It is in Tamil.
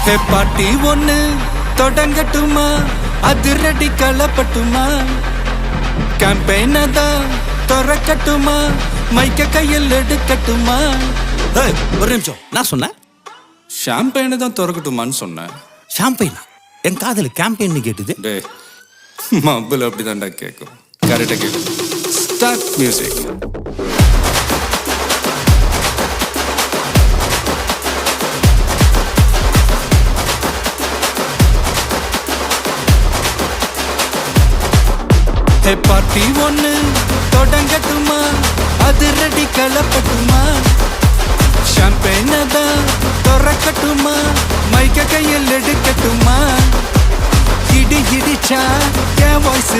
ஹே பாட்டி ஒண்ணு தொடங்கட்டுமா, அதிரடி களப்பட்டுமா, கேம்பெயின தான் திறக்கட்டுமா, மைக்க கையில் எடுக்கட்டுமா. ஒரு நிமிஷம், நான் சொன்னேன் ஷாம்பெயினை தான் திறக்கட்டுமான்னு சொன்னேன். ஷாம்பெயினா? என் காதல கேம்பெயின் கேட்டுது. டே மப்பிள் அப்படிதான்டா கேட்கும். கரெக்டாக கேட்கும். Start music. ஹே பார்ட்டி ஒண்ணு தொடங்கட்டுமா, அதிரடி களப்பட்டுமா, ஷாம்பெயின தான் திறக்கட்டுமா, மைக்க கையில் எடுக்கட்டுமா. இடி இடிச்சா என் வாய்ஸ்